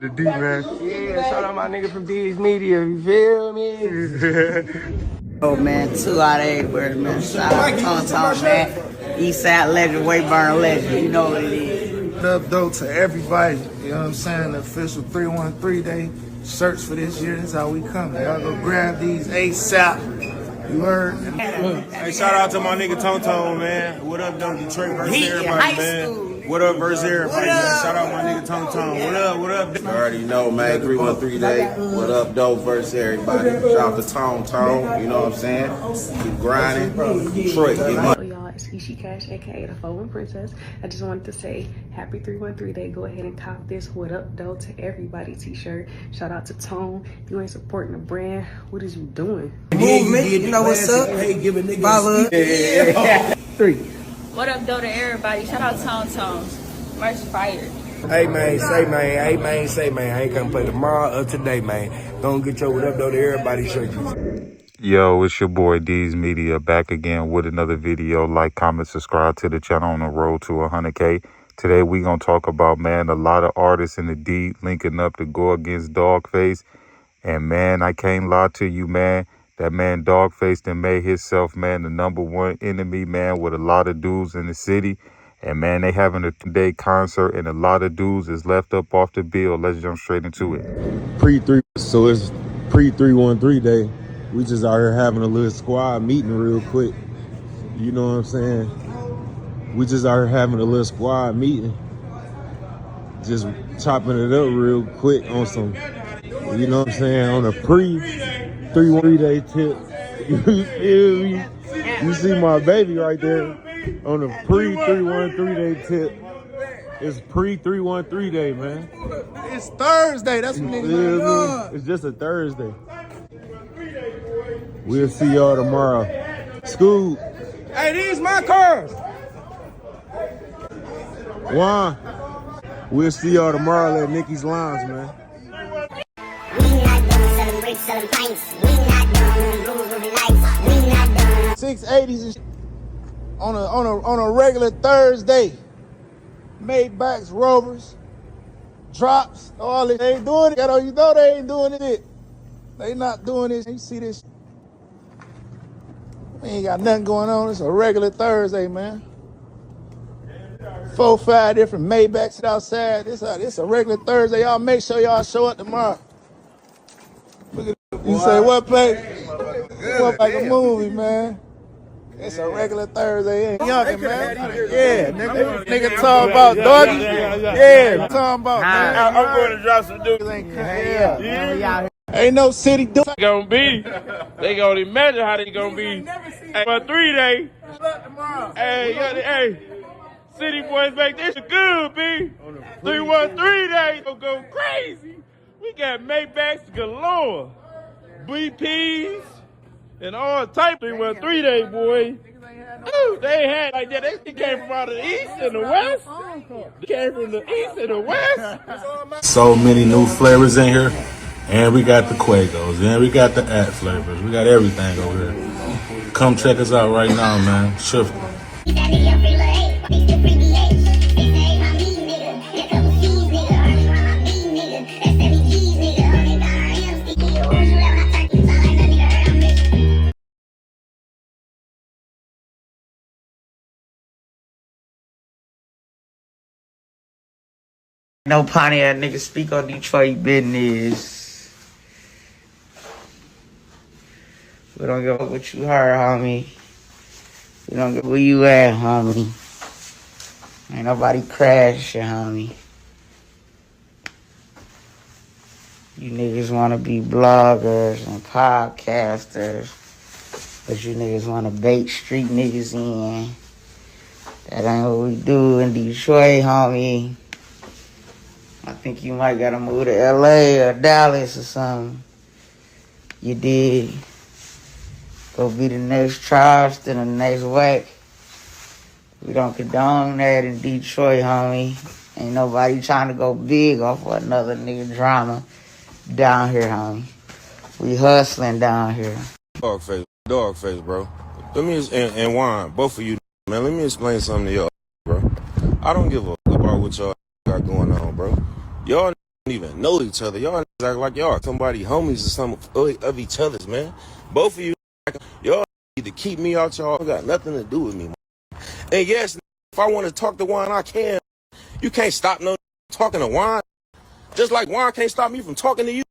The D, man. Yeah, shout out my nigga from D's Media, you feel me? Oh man, 2 out of 8 birds, man. Shout out to Tom, man. Eastside legend, Wayburn legend. You know what it is. What up, though, to everybody. You know what I'm saying? The official 313 day search for this year. This is how we come. Y'all go grab these ASAP. You heard? Hey, shout out to my nigga Tone, man. What up, though, Detroit versus everybody, man. What up versus everybody, man. Shout out my nigga Tone. What up? You already know, man. 313 day. What up, though, versus everybody. Shout out to Tone. You know what I'm saying? Keep grinding. Detroit, get money. Y'all, it's Ishi Cash, aka the Phone Princess. I just wanted to say happy 313 day. Go ahead and cop this "What Up Though" to everybody t-shirt. Shout out to Tone. If you ain't supporting the brand, what is you doing? Movement, you know what's up? Hey, give a nigga follow. 3. What up, though, to everybody? Shout out Tone. Merch fire. Hey man, say man. I ain't gonna play tomorrow or today, man. Don't get your what up though to everybody shirt. Yo, it's your boy D's Media back again with another video. Like, comment, subscribe to the channel on the road to 100K. Today we gonna talk about, man, a lot of artists in the D linking up to go against Dawgface. And man, I can't lie to you, man. That man Dawgface done made himself, man, the #1 enemy, man, with a lot of dudes in the city. And man, they having a day concert and a lot of dudes is left up off the bill. Let's jump straight into it. So it's pre-313 day. We just out here having a little squad meeting real quick. You know what I'm saying? We just out here having a little squad meeting. Just chopping it up real quick on some, you know what I'm saying, on a pre-313 day tip. You feel me? You see my baby right there on a pre-313 day tip. It's pre-313 day, man. It's Thursday. That's what niggas. It's just a Thursday. We'll see y'all tomorrow. School. Hey, these my cars. Juan. We'll see y'all tomorrow at Nikki's Lounge, man. We not done selling bricks, selling pints. We not done moving lights. We not done 680s and on a regular Thursday. Maybachs, Rovers, drops, all this. They ain't doing it. You know they ain't doing it. They not doing this. You see this? We ain't got nothing going on. It's a regular Thursday, man. 4, 5 different Maybachs outside. This a regular Thursday. Y'all make sure y'all show up tomorrow. Look at you say what place? It look like a movie, man. It's a regular Thursday. Ain't youngin', man. Yeah, nigga talking about doggy. Yeah, talking about, man. I'm going to drop some dudes. Ain't no city do. Gonna be. They gonna imagine how they gonna be. For 3 days. Hey, city boys make this good, B. 313 days gonna go crazy. We got Maybachs galore, BPs, and all type. 313 day, boy. Dude, they had like that. They came from out of the east and the west. They came from the east and the west. So many new flavors in here. And we got the Quagos, and we got the At flavors. We got everything over here. Come check us out right now, man. Shift. No Pontiac nigga speak on Detroit business. We don't give a fuck what you heard, homie. We don't give a where you at, homie. Ain't nobody crashing, homie. You niggas want to be bloggers and podcasters, but you niggas want to bait street niggas in. That ain't what we do in Detroit, homie. I think you might gotta move to LA or Dallas or something. You did. Go be the next Charleston or the next Whack. We don't condone that in Detroit, homie. Ain't nobody trying to go big off of another nigga drama down here, homie. We hustling down here. Dawgface, bro. Let me and Juan, both of you, man. Let me explain something to y'all, bro. I don't give a fuck about what y'all got going on, bro. Y'all even know each other. Y'all act like y'all somebody homies or some of each other's, man. Both of you, y'all need to keep me out y'all. Got nothing to do with me, man. And yes, if I want to talk to Juan, I can. You can't stop no talking to Juan. Just like Juan can't stop me from talking to you.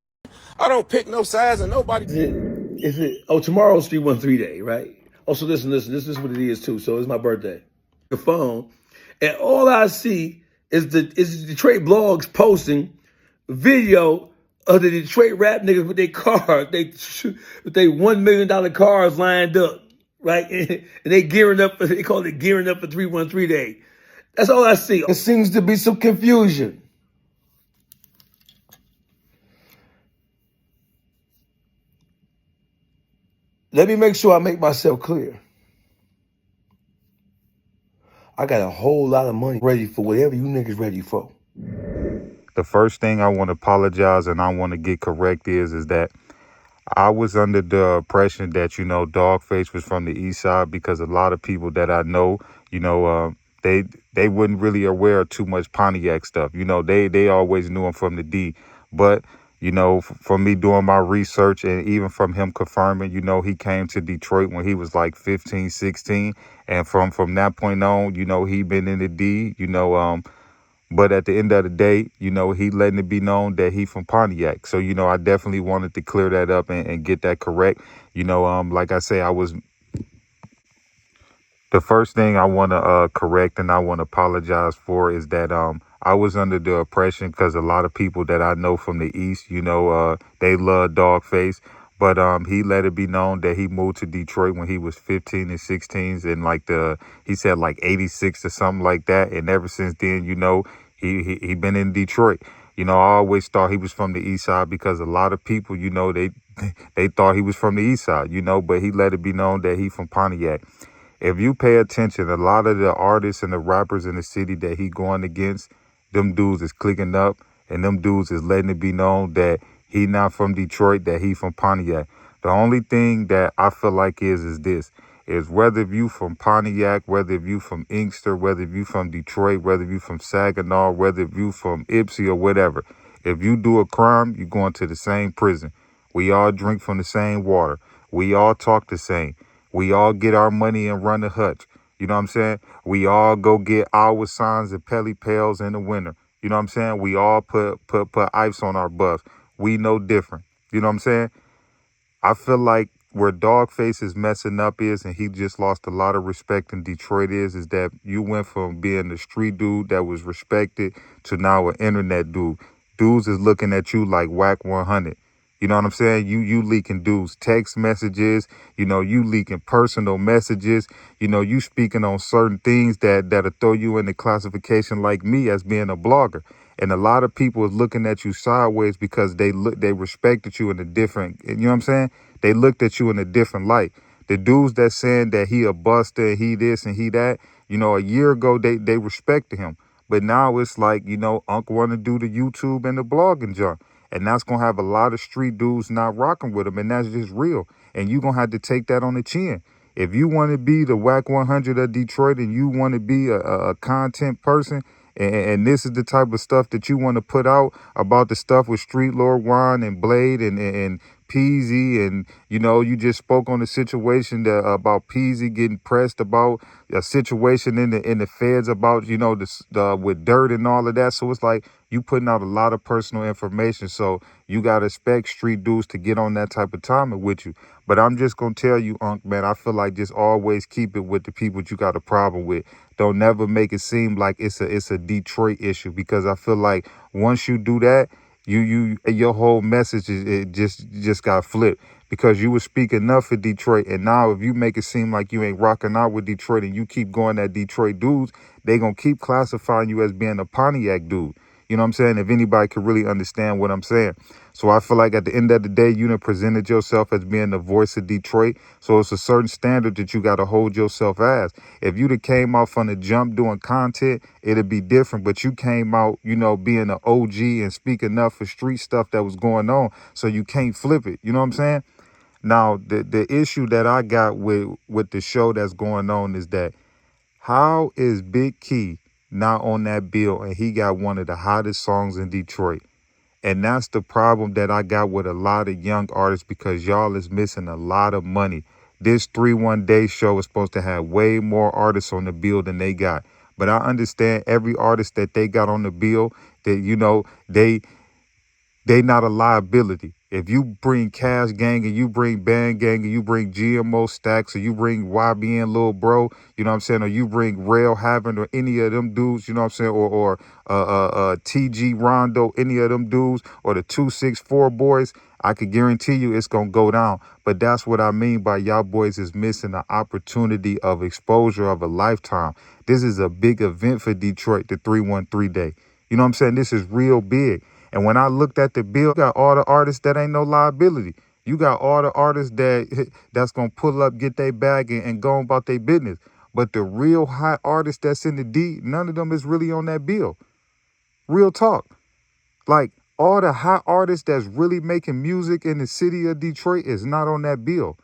I don't pick no sides and nobody. Tomorrow's 313 day, right? Oh, so listen, this is what it is too. So it's my birthday. The phone, and all I see is the Detroit blogs posting video of the Detroit rap niggas with their cars, with their $1 million cars lined up, right? And they gearing up. They call it gearing up for 313 day. That's all I see. There seems to be some confusion. Let me make sure I make myself clear. I got a whole lot of money ready for whatever you niggas ready for. The first thing I want to apologize and I want to get correct is that I was under the impression that, Dawgface was from the east side, because a lot of people that I know, they wasn't really aware of too much Pontiac stuff. They always knew him from the D. But, from me doing my research and even from him confirming, he came to Detroit when he was like 15, 16. And from that point on, he been in the D, but at the end of the day, he letting it be known that he from Pontiac. So, I definitely wanted to clear that up and get that correct. Like I say, the first thing I want to correct and I want to apologize for is that I was under the impression, because a lot of people that I know from the East, they love Dawgface. But he let it be known that he moved to Detroit when he was 15 and 16, and he said like 86 or something like that. And ever since then, he been in Detroit. I always thought he was from the East Side, because a lot of people, they thought he was from the East Side, but he let it be known that he from Pontiac. If you pay attention, a lot of the artists and the rappers in the city that he going against, them dudes is clicking up, and them dudes is letting it be known that he not from Detroit, that he from Pontiac. The only thing that I feel like is this, is whether if you from Pontiac, whether if you from Inkster, whether if you from Detroit, whether if you from Saginaw, whether if you from Ypsi or whatever, if you do a crime, you going to the same prison. We all drink from the same water. We all talk the same. We all get our money and run the hutch. You know what I'm saying? We all go get hour signs and pelly pails in the winter. You know what I'm saying? We all put ice on our buffs. We no different. You know what I'm saying? I feel like where Dawgface is messing up is, and he just lost a lot of respect in Detroit is that you went from being the street dude that was respected to now an internet dude. Dudes is looking at you like whack 100. You know what I'm saying? You leaking dudes text messages, you leaking personal messages, you speaking on certain things that'll throw you in the classification like me as being a blogger. And a lot of people is looking at you sideways because they respected you in a different, you know what I'm saying? They looked at you in a different light. The dudes that saying that he a buster, he this and he that, a year ago they respected him. But now it's like, Unc want to do the YouTube and the blogging junk. And that's going to have a lot of street dudes not rocking with him. And that's just real. And you're going to have to take that on the chin. If you want to be the whack 100 of Detroit and you want to be a content person, and this is the type of stuff that you want to put out about the stuff with Street Lord Juan and Blade and Peasy, and you just spoke on the situation about Peasy getting pressed about a situation in the feds about with dirt and all of that. So it's like you putting out a lot of personal information. So you gotta expect street dudes to get on that type of timing with you. But I'm just gonna tell you, Unc, man, I feel like just always keep it with the people you got a problem with. Don't never make it seem like it's a Detroit issue, because I feel like once you do that, your whole message it just got flipped, because you were speaking enough for Detroit, and now if you make it seem like you ain't rocking out with Detroit and you keep going at Detroit dudes, they gonna keep classifying you as being a Pontiac dude. You know what I'm saying? If anybody could really understand what I'm saying. So I feel like at the end of the day, you done presented yourself as being the voice of Detroit. So it's a certain standard that you got to hold yourself as. If you'd have came out from the jump doing content, it'd be different. But you came out, being an OG and speaking up for street stuff that was going on. So you can't flip it. You know what I'm saying? Now, the issue that I got with the show that's going on is that how is Big Key not on that bill and he got one of the hottest songs in Detroit? And that's the problem that I got with a lot of young artists, because y'all is missing a lot of money. This 3-1 Day show is supposed to have way more artists on the bill than they got. But I understand every artist that they got on the bill, that, you know, they not a liability. If you bring Cash Gang and you bring Band Gang and you bring GMO Stacks or you bring YBN Lil Bro, you know what I'm saying, or you bring Rail Having or any of them dudes, you know what I'm saying, or TG Rondo, any of them dudes, or the 264 boys, I could guarantee you it's going to go down. But that's what I mean by y'all boys is missing the opportunity of exposure of a lifetime. This is a big event for Detroit, the 313 Day. You know what I'm saying? This is real big. And when I looked at the bill, you got all the artists that ain't no liability. You got all the artists that's going to pull up, get their bag, and go about their business. But the real hot artists that's in the D, none of them is really on that bill. Real talk. Like, all the hot artists that's really making music in the city of Detroit is not on that bill.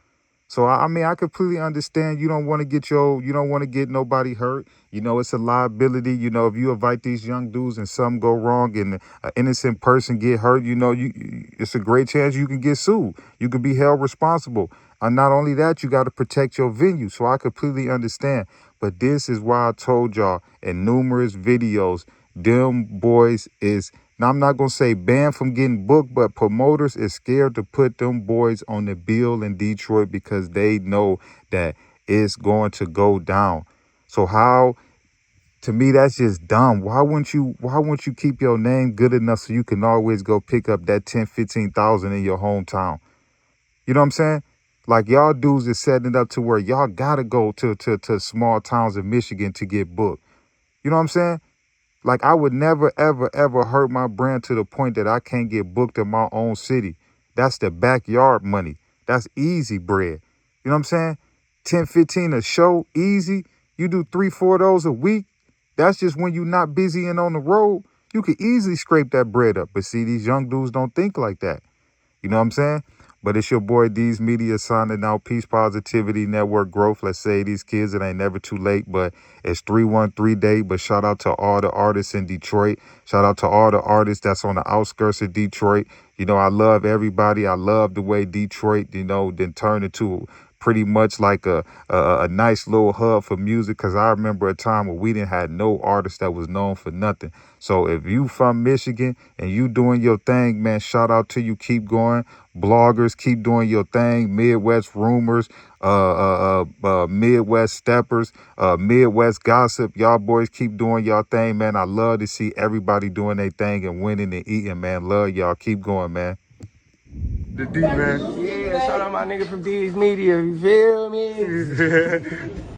So, I mean, I completely understand you don't want to get nobody hurt. You know, it's a liability. You know, if you invite these young dudes and something go wrong and an innocent person get hurt, you know, it's a great chance you can get sued. You can be held responsible. And not only that, you got to protect your venue. So I completely understand. But this is why I told y'all in numerous videos, them boys is, now I'm not going to say banned from getting booked, but promoters is scared to put them boys on the bill in Detroit because they know that it's going to go down. So how, to me, that's just dumb. Why wouldn't you keep your name good enough so you can always go pick up that 10, 15,000 in your hometown? You know what I'm saying? Like, y'all dudes is setting it up to where y'all got to go to small towns in Michigan to get booked. You know what I'm saying? Like, I would never, ever, ever hurt my brand to the point that I can't get booked in my own city. That's the backyard money. That's easy bread. You know what I'm saying? 10, 15 a show, easy. You do 3, 4 of those a week. That's just when you're not busy and on the road. You could easily scrape that bread up. But see, these young dudes don't think like that. You know what I'm saying? But it's your boy D's Media signing out. Peace, positivity, network growth. Let's say these kids, it ain't never too late, but it's 313 Day. But shout out to all the artists in Detroit. Shout out to all the artists that's on the outskirts of Detroit. You know, I love everybody. I love the way Detroit, you know, then turned into pretty much like a nice little hub for music, because I remember a time where we didn't have no artist that was known for nothing. So if you from Michigan and you doing your thing, man, shout out to you. Keep going. Bloggers, keep doing your thing. Midwest Rumors, Midwest Steppers, Midwest Gossip. Y'all boys keep doing y'all thing, man. I love to see everybody doing their thing and winning and eating, man. Love y'all. Keep going, man. The D, man. Yeah, shout out my nigga from D's Media, you feel me?